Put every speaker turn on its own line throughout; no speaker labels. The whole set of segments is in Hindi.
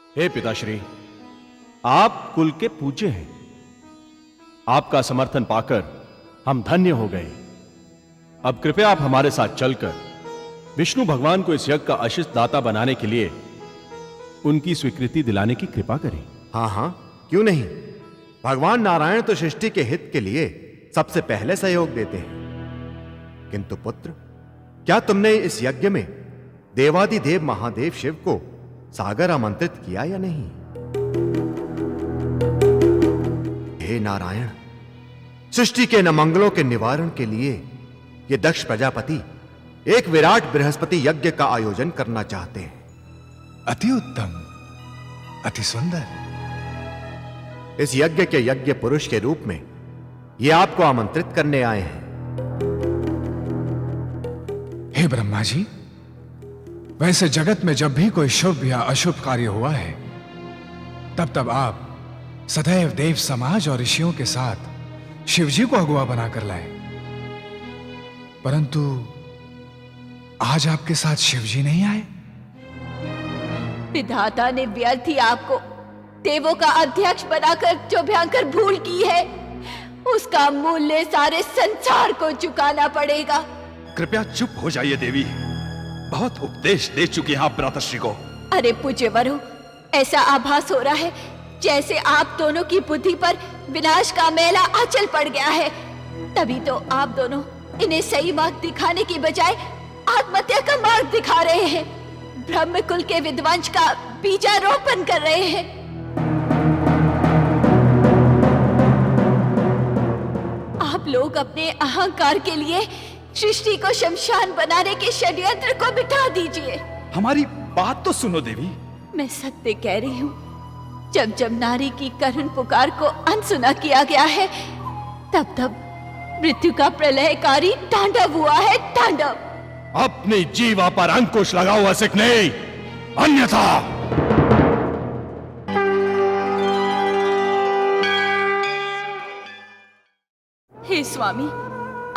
हे पिताश्री, आप कुल के पूज्य हैं। आपका समर्थन पाकर हम धन्य हो गए। अब कृपया आप हमारे साथ चलकर विष्णु भगवान को इस यज्ञ का आशीष दाता बनाने के लिए उनकी स्वीकृति दिलाने की कृपा करें।
हाँ हाँ, क्यों नहीं। भगवान नारायण तो सृष्टि के हित के लिए सबसे पहले सहयोग देते हैं। किंतु पुत्र, क्या तुमने इस यज्ञ में देवादिदेव महादेव शिव को सागर आमंत्रित किया या नहीं? हे नारायण, सृष्टि के नमंगलों के निवारण के लिए ये दक्ष प्रजापति एक विराट बृहस्पति यज्ञ का आयोजन करना चाहते हैं।
अति उत्तम, अति सुंदर।
इस यज्ञ के यज्ञ पुरुष के रूप में ये आपको आमंत्रित करने आए हैं।
हे ब्रह्मा जी, वैसे जगत में जब भी कोई शुभ या अशुभ कार्य हुआ है, तब तब आप सदैव देव समाज और ऋषियों के साथ शिवजी को अगुवा बनाकर लाए। परंतु आज आपके साथ शिवजी नहीं आए।
विधाता ने व्यर्थ ही आपको देवों का अध्यक्ष बनाकर जो भयंकर भूल की है, उसका मूल्य सारे संसार को चुकाना पड़ेगा।
कृपया चुप हो जाइए देवी, बहुत उपदेश दे चुकी हैं आप भ्रातृश्री को।
अरे पूज्यवरु, ऐसा आभास हो रहा है जैसे आप दोनों की बुद्धि पर विनाश का मैला आंचल पड़ गया है। तभी तो आप दोनों इन्हें सही मार्ग दिखाने की बजाय आत्महत्या का मार्ग दिखा रहे हैं, ब्रह्म कुल के विध्वंस का बीजारोपण कर रहे हैं। आप लोग अपने अहंकार के लिए सृष्टि को शमशान बनाने के षड्यंत्र को मिटा दीजिए।
हमारी बात तो सुनो देवी।
मैं सत्य कह रही हूँ, जब जब नारी की करुण पुकार को अनसुना किया गया है, तब तब मृत्यु का प्रलयकारी तांडव हुआ है, तांडव।
अपनी जीवा पर अंकुश लगाओ असिक नहीं, अन्यथा
हे स्वामी,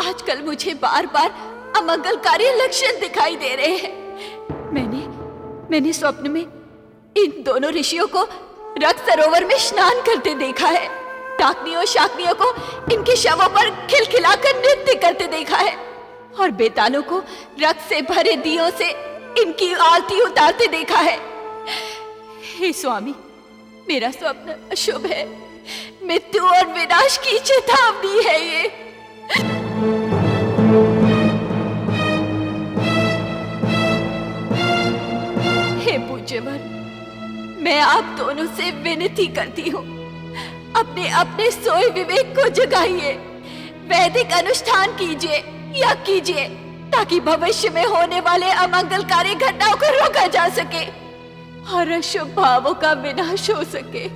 आजकल मुझे बार बार अमंगलकारी लक्षण दिखाई दे रहे हैं। मैंने स्वप्न में इन दोनों ऋषियों को रक्त सरोवर में स्नान करते देखा है। डाकनियों शाकनियों को इनके शवों पर खिलखिलाकर नृत्य करते देखा है, और बेतालों को रक्त से भरे दियों से इनकी आरती उतारते देखा है। हे स्वामी, मेरा स्वप्न अशुभ है, मृत्यु और विनाश की चेतावनी है ये। हे पूज्यवर, मैं आप दोनों से विनती करती हूँ, अपने अपने सोए विवेक को जगाइए, वैदिक अनुष्ठान कीजिए या कीजिए, ताकि भविष्य में होने वाले अमंगलकारी घटनाओं को रोका जा सके और अशुभ भावों का विनाश हो सके।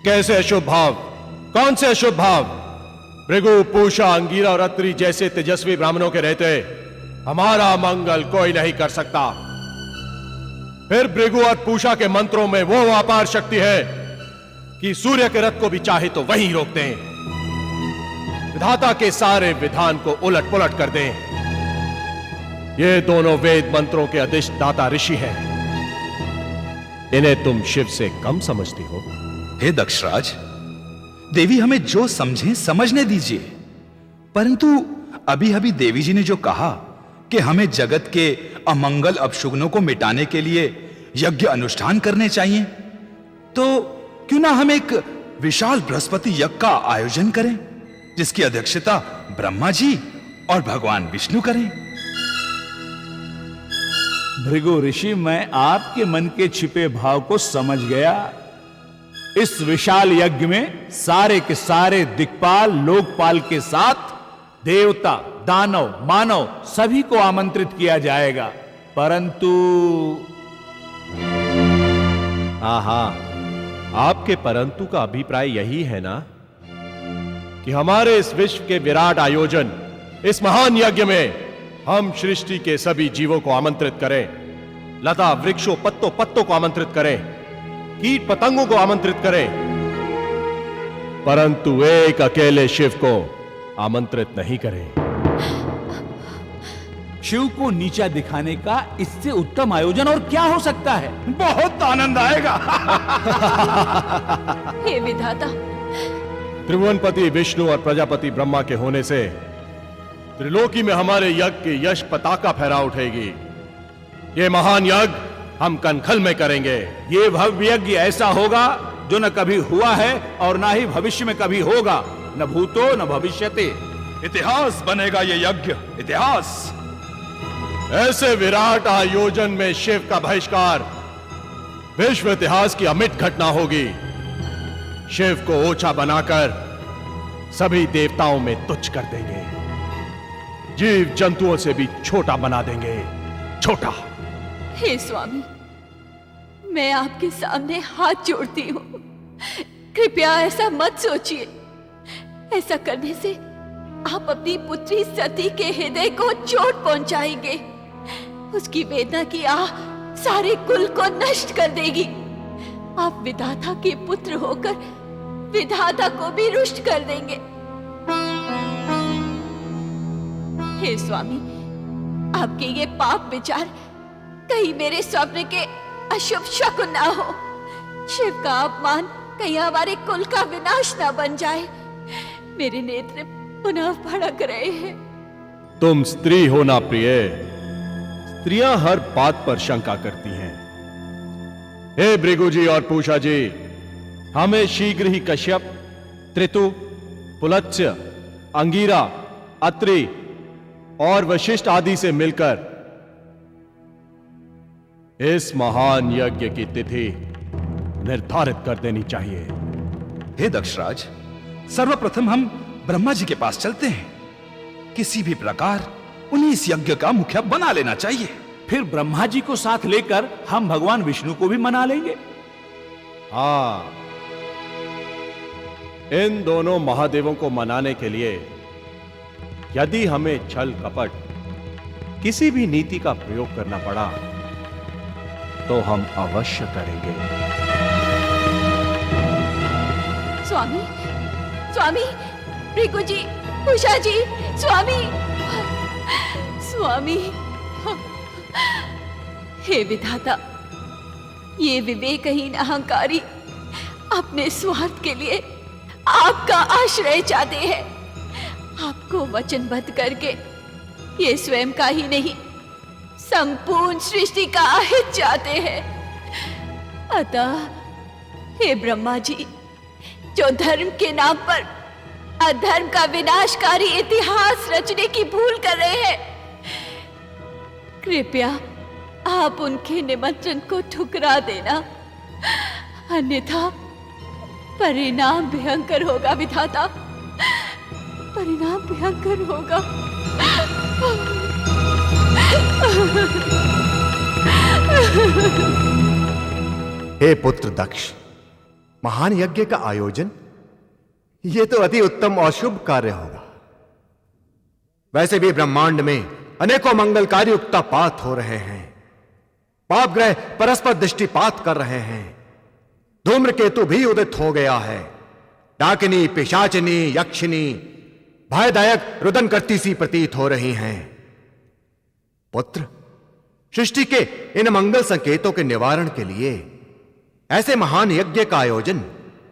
कैसे अशुभ भाव? कौन से अशुभ भाव? भृगु, पूषा, अंगीरा और अत्रि जैसे तेजस्वी ब्राह्मणों के रहते हमारा मंगल कोई नहीं कर सकता। फिर भृगु और पूषा के मंत्रों में वो अपार शक्ति है कि सूर्य के रथ को भी चाहे तो वहीं रोक दें, विधाता के सारे विधान को उलट पुलट कर दें। ये दोनों वेद मंत्रों के अधिष्ठाता ऋषि हैं। इन्हें तुम शिव से कम समझती हो?
हे दक्षराज, देवी हमें जो समझे समझने दीजिए। परंतु अभी अभी देवी जी ने जो कहा कि हमें जगत के अमंगल अपशुगनों को मिटाने के लिए यज्ञ अनुष्ठान करने चाहिए, तो क्यों ना हम एक विशाल बृहस्पति यज्ञ का आयोजन करें, जिसकी अध्यक्षता ब्रह्मा जी और भगवान विष्णु करें।
भृगु ऋषि, मैं आपके मन के छिपे भाव को समझ गया। इस विशाल यज्ञ में सारे के सारे दिक्पाल लोकपाल के साथ देवता, दानव, मानव सभी को आमंत्रित किया जाएगा। परंतु
आहा, आपके परंतु का अभिप्राय यही है ना कि हमारे इस विश्व के विराट आयोजन, इस महान यज्ञ में हम सृष्टि के सभी जीवों को आमंत्रित करें, लता वृक्षों पत्तों पत्तों को आमंत्रित करें, कीट पतंगों को आमंत्रित करें, परंतु एक अकेले शिव को आमंत्रित नहीं करें।
शिव को नीचा दिखाने का इससे उत्तम आयोजन और क्या हो सकता है।
बहुत आनंद आएगा।
हे विधाता,
त्रिभुवनपति विष्णु और प्रजापति ब्रह्मा के होने से त्रिलोकी में हमारे यज्ञ की यश पताका फहरा उठेगी। ये महान यज्ञ हम कनखल में करेंगे।
ये भव्य यज्ञ ऐसा होगा जो न कभी हुआ है और ना ही भविष्य में कभी होगा, न भूतो न भविष्यते।
इतिहास बनेगा ये यज्ञ, इतिहास।
ऐसे विराट आयोजन में शिव का बहिष्कार विश्व इतिहास की अमिट घटना होगी। शिव को ओछा बनाकर सभी देवताओं में तुच्छ कर देंगे, जीव जंतुओं से भी छोटा बना देंगे, छोटा।
हे स्वामी, मैं आपके सामने हाथ जोड़ती हूँ, कृपया ऐसा मत सोचिए। ऐसा करने से आप अपनी पुत्री सती के हृदय को चोट पहुंचाएंगे। उसकी वेदना की आह सारे कुल को नष्ट कर देगी। आप विधाता के पुत्र होकर विधाता को भी रुष्ट कर देंगे। हे स्वामी, आपके ये पाप विचार कहीं मेरे स्वप्न के अशुभ शकुन ना हो। शिव का अपमान कहीं हमारे कुल का विनाश ना बन जाए। मेरे नेत्र पुनः भड़क रहे हैं।
तुम स्त्री हो ना प्रिय, स्त्रियां हर बात पर शंका करती हैं। हे भृगु जी और पूषा जी, हमें शीघ्र ही कश्यप, त्रितु, पुलत्स्य, अंगीरा, अत्रि और वशिष्ठ आदि से मिलकर इस महान यज्ञ की तिथि निर्धारित कर देनी चाहिए।
हे दक्षराज, सर्वप्रथम हम ब्रह्मा जी के पास चलते हैं। किसी भी प्रकार उन्हें इस यज्ञ का मुखिया बना लेना चाहिए।
फिर ब्रह्मा जी को साथ लेकर हम भगवान विष्णु को भी मना लेंगे।
हाँ, इन दोनों महादेवों को मनाने के लिए यदि हमें छल कपट किसी भी नीति का प्रयोग करना पड़ा तो हम अवश्य करेंगे।
स्वामी, स्वामी, भृगु जी, उषा जी, स्वामी, स्वामी। हे विधाता, ये विवेकहीन अहंकारी अपने स्वार्थ के लिए आपका आश्रय चाहते हैं। आपको वचनबद्ध करके ये स्वयं का ही नहीं, संपूर्ण सृष्टि का हित चाहते हैं। अतः हे ब्रह्मा जी, जो धर्म के नाम पर अधर्म का विनाशकारी इतिहास रचने की भूल कर रहे हैं, कृपया आप उनके निमंत्रण को ठुकरा देना, अन्यथा परिणाम भयंकर होगा विधाता, परिणाम भयंकर होगा।
हे पुत्र दक्ष, महान यज्ञ का आयोजन यह तो अति उत्तम और शुभ कार्य होगा। वैसे भी ब्रह्मांड में अनेकों मंगलकारी उक्तापात हो रहे हैं। पाप ग्रह परस्पर दृष्टिपात कर रहे हैं। धूम्रकेतु भी उदित हो गया है। डाकिनी, पिशाचिनी, यक्षिनी भयदायक रुदन करती सी प्रतीत हो रही हैं। पुत्र, सृष्टि के इन मंगल संकेतों के निवारण के लिए ऐसे महान यज्ञ का आयोजन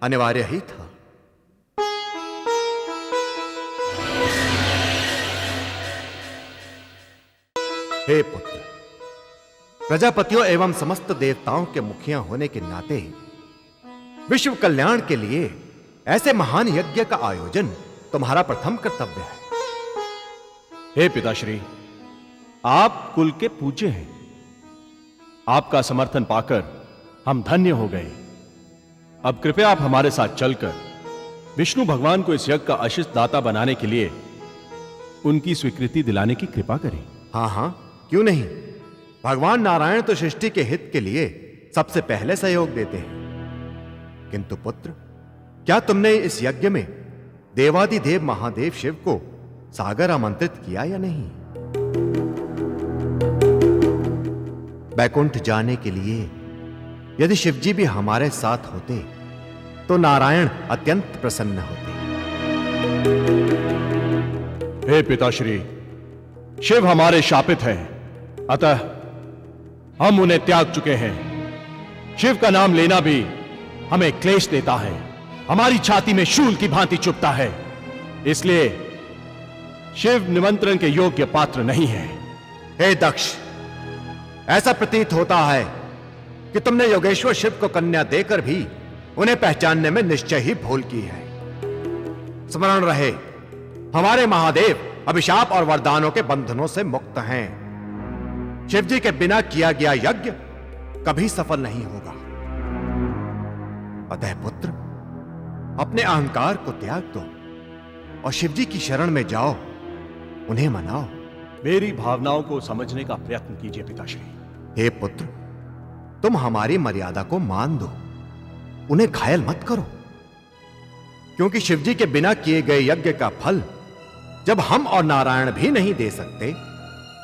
अनिवार्य ही था। हे पुत्र, प्रजापतियों एवं समस्त देवताओं के मुखिया होने के नाते विश्व कल्याण के लिए ऐसे महान यज्ञ का आयोजन तुम्हारा प्रथम कर्तव्य है।
हे पिताश्री, आप कुल के पूज्य हैं। आपका समर्थन पाकर हम धन्य हो गए। अब कृपया आप हमारे साथ चलकर विष्णु भगवान को इस यज्ञ का आशीष दाता बनाने के लिए उनकी स्वीकृति दिलाने की कृपा करें।
हां हां, क्यों नहीं। भगवान नारायण तो सृष्टि के हित के लिए सबसे पहले सहयोग देते हैं। किंतु पुत्र, क्या तुमने इस यज्ञ में देवादिदेव महादेव शिव को सागर आमंत्रित किया या नहीं? बैकुंठ जाने के लिए यदि शिवजी भी हमारे साथ होते तो नारायण अत्यंत प्रसन्न होते।
हे पिताश्री, शिव हमारे शापित हैं, अतः हम उन्हें त्याग चुके हैं। शिव का नाम लेना भी हमें क्लेश देता है, हमारी छाती में शूल की भांति चुभता है। इसलिए शिव निमंत्रण के योग्य पात्र नहीं है।
हे दक्ष, ऐसा प्रतीत होता है कि तुमने योगेश्वर शिव को कन्या देकर भी उन्हें पहचानने में निश्चय ही भूल की है। स्मरण रहे, हमारे महादेव अभिशाप और वरदानों के बंधनों से मुक्त हैं। शिव जी के बिना किया गया यज्ञ कभी सफल नहीं होगा। अतः पुत्र, अपने अहंकार को त्याग दो और शिव जी की शरण में जाओ, उन्हें मनाओ।
मेरी भावनाओं को समझने का प्रयत्न कीजिए पिताश्री।
हे पुत्र, तुम हमारी मर्यादा को मान दो, उन्हें घायल मत करो। क्योंकि शिवजी के बिना किए गए यज्ञ का फल जब हम और नारायण भी नहीं दे सकते,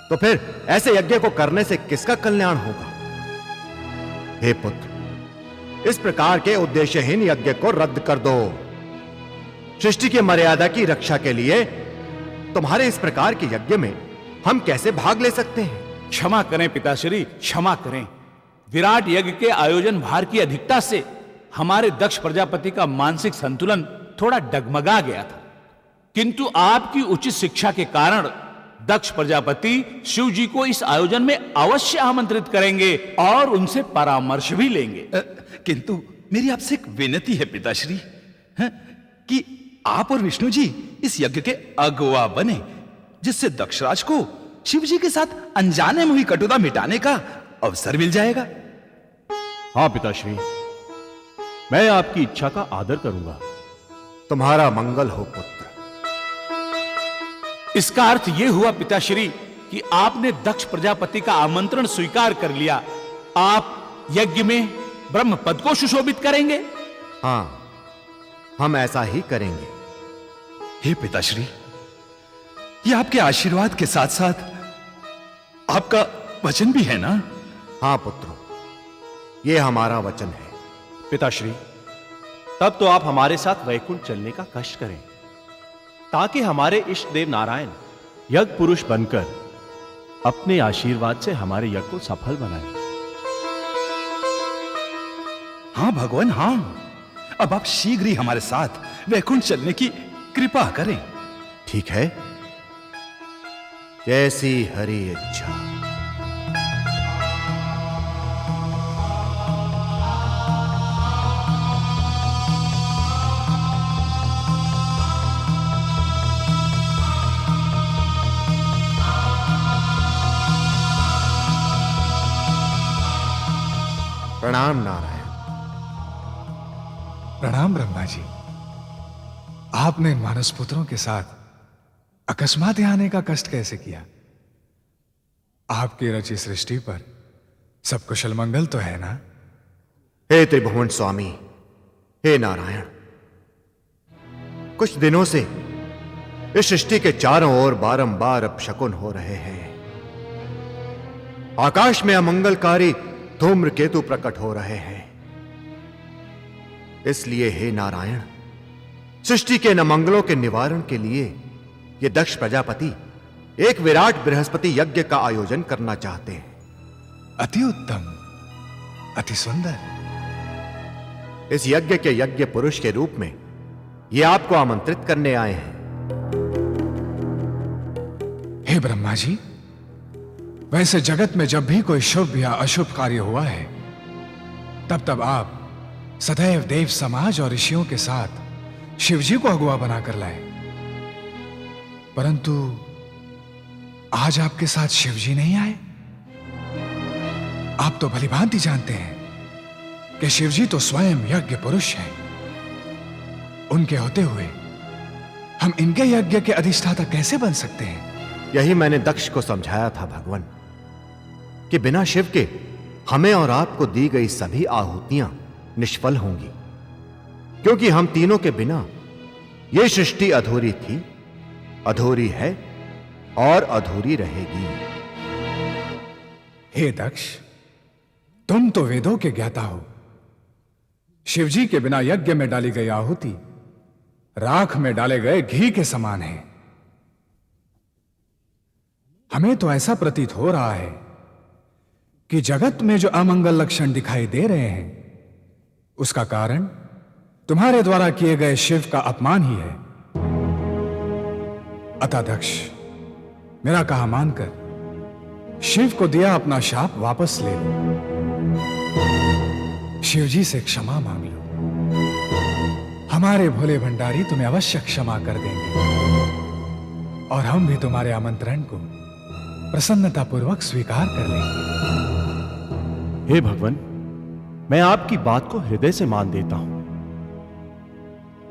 तो फिर ऐसे यज्ञ को करने से किसका कल्याण होगा? हे पुत्र, इस प्रकार के उद्देश्यहीन यज्ञ को रद्द कर दो। सृष्टि की मर्यादा की रक्षा के लिए तुम्हारे इस प्रकार के यज्ञ में हम कैसे भाग ले सकते हैं?
क्षमा करें पिताश्री, क्षमा करें। विराट यज्ञ के आयोजन भार की अधिकता से हमारे दक्ष प्रजापति का मानसिक संतुलन थोड़ा डगमगा गया था, किंतु आपकी उचित शिक्षा के कारण दक्ष प्रजापति शिव जी को इस आयोजन में अवश्य आमंत्रित करेंगे और उनसे परामर्श भी लेंगे।
किंतु मेरी आपसे एक विनती है पिताश्री, कि आप और विष्णु जी इस यज्ञ के अगुवा बने, जिससे दक्षराज को शिव जी के साथ अनजाने में हुई कटुता मिटाने का अवसर मिल जाएगा।
हां पिताश्री, मैं आपकी इच्छा का आदर करूंगा।
तुम्हारा मंगल हो पुत्र।
इसका अर्थ यह हुआ पिताश्री कि आपने दक्ष प्रजापति का आमंत्रण स्वीकार कर लिया। आप यज्ञ में ब्रह्म पद को सुशोभित करेंगे।
हां, हम ऐसा ही करेंगे।
हे पिताश्री, ये आपके आशीर्वाद के साथ साथ आपका वचन भी है ना?
हां पुत्रों, ये हमारा वचन है।
पिताश्री, तब तो आप हमारे साथ वैकुंठ चलने का कष्ट करें, ताकि हमारे इष्ट देव नारायण यज्ञ पुरुष बनकर अपने आशीर्वाद से हमारे यज्ञ को सफल बनाएं।
हां भगवान, हां, अब आप शीघ्र ही हमारे साथ वैकुंठ चलने की कृपा करें।
ठीक है, जैसी हरि इच्छा। प्रणाम नारायण।
प्रणाम ब्रह्मा जी। आपने मानस पुत्रों के साथ अकस्मात यहां आने का कष्ट कैसे किया? आपकी रची सृष्टि पर सब कुशल मंगल तो है ना?
हे त्रिभुवन स्वामी, हे नारायण, कुछ दिनों से इस सृष्टि के चारों ओर बारंबार अपशकुन हो रहे हैं। आकाश में अमंगलकारी धूम्रकेतु प्रकट हो रहे हैं। इसलिए हे नारायण, सृष्टि के न मंगलों के निवारण के लिए ये दक्ष प्रजापति एक विराट बृहस्पति यज्ञ का आयोजन करना चाहते हैं।
अति उत्तम, अति सुंदर।
इस यज्ञ के यज्ञ पुरुष के रूप में ये आपको आमंत्रित करने आए हैं।
हे ब्रह्मा जी, वैसे जगत में जब भी कोई शुभ या अशुभ कार्य हुआ है, तब तब आप सदैव देव समाज और ऋषियों के साथ शिवजी को अगुवा बनाकर लाए। परंतु आज आपके साथ शिवजी नहीं आए। आप तो भलीभांति जानते हैं कि शिवजी तो स्वयं यज्ञ पुरुष हैं। उनके होते हुए हम इनके यज्ञ के अधिष्ठाता कैसे बन सकते हैं?
यही मैंने दक्ष को समझाया था भगवान, कि बिना शिव के हमें और आपको दी गई सभी आहुतियां निष्फल होंगी, क्योंकि हम तीनों के बिना यह सृष्टि अधूरी थी, अधूरी है और अधूरी रहेगी।
हे दक्ष, तुम तो वेदों के ज्ञाता हो। शिवजी के बिना यज्ञ में डाली गई आहुति राख में डाले गए घी के समान है। हमें तो ऐसा प्रतीत हो रहा है कि जगत में जो अमंगल लक्षण दिखाई दे रहे हैं उसका कारण तुम्हारे द्वारा किए गए शिव का अपमान ही है। अतः दक्ष, मेरा कहा मानकर शिव को दिया अपना शाप वापस ले लो। शिव जी से क्षमा मांग लो। हमारे भोले भंडारी तुम्हें अवश्य क्षमा कर देंगे और हम भी तुम्हारे आमंत्रण को प्रसन्नतापूर्वक स्वीकार कर लेंगे।
हे भगवान, मैं आपकी बात को हृदय से मान देता हूं,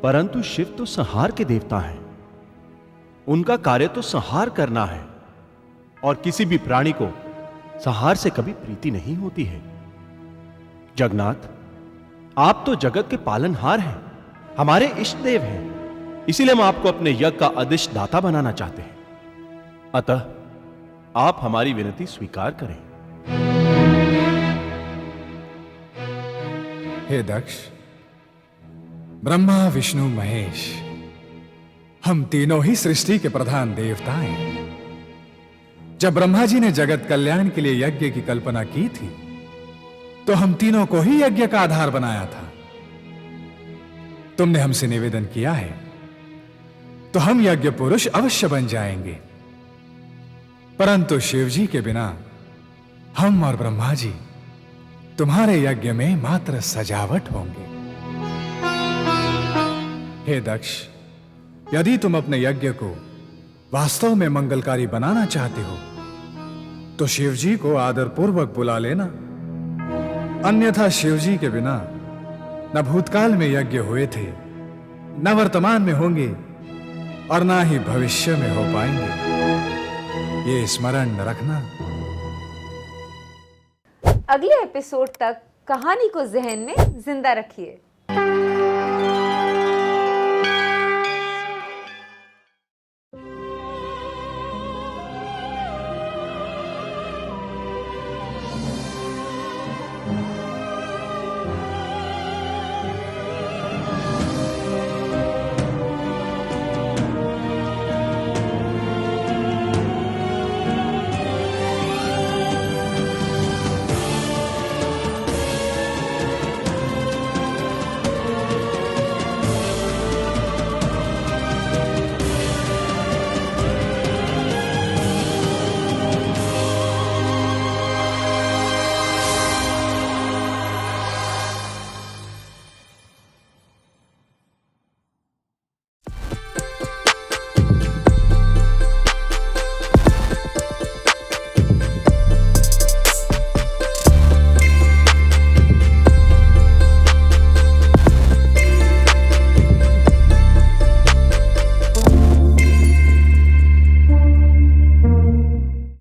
परंतु शिव तो संहार के देवता हैं। उनका कार्य तो संहार करना है और किसी भी प्राणी को संहार से कभी प्रीति नहीं होती है। जगन्नाथ, आप तो जगत के पालनहार हैं, हमारे इष्ट देव हैं, इसीलिए हम आपको अपने यज्ञ का अदिष्ट दाता बनाना चाहते हैं। अतः आप हमारी विनती स्वीकार करें।
हे दक्ष, ब्रह्मा विष्णु महेश, हम तीनों ही सृष्टि के प्रधान देवता हैं। जब ब्रह्मा जी ने जगत कल्याण के लिए यज्ञ की कल्पना की थी तो हम तीनों को ही यज्ञ का आधार बनाया था। तुमने हमसे निवेदन किया है तो हम यज्ञ पुरुष अवश्य बन जाएंगे, परंतु शिव जी के बिना हम और ब्रह्मा जी तुम्हारे यज्ञ में मात्र सजावट होंगे। हे दक्ष, यदि तुम अपने यज्ञ को वास्तव में मंगलकारी बनाना चाहते हो तो शिव जी को आदरपूर्वक बुला लेना, अन्यथा शिव जी के बिना न भूतकाल में यज्ञ हुए थे, न वर्तमान में होंगे और ना ही भविष्य में हो पाएंगे। ये स्मरण रखना।
अगले एपिसोड तक कहानी को जहन में जिंदा रखिए।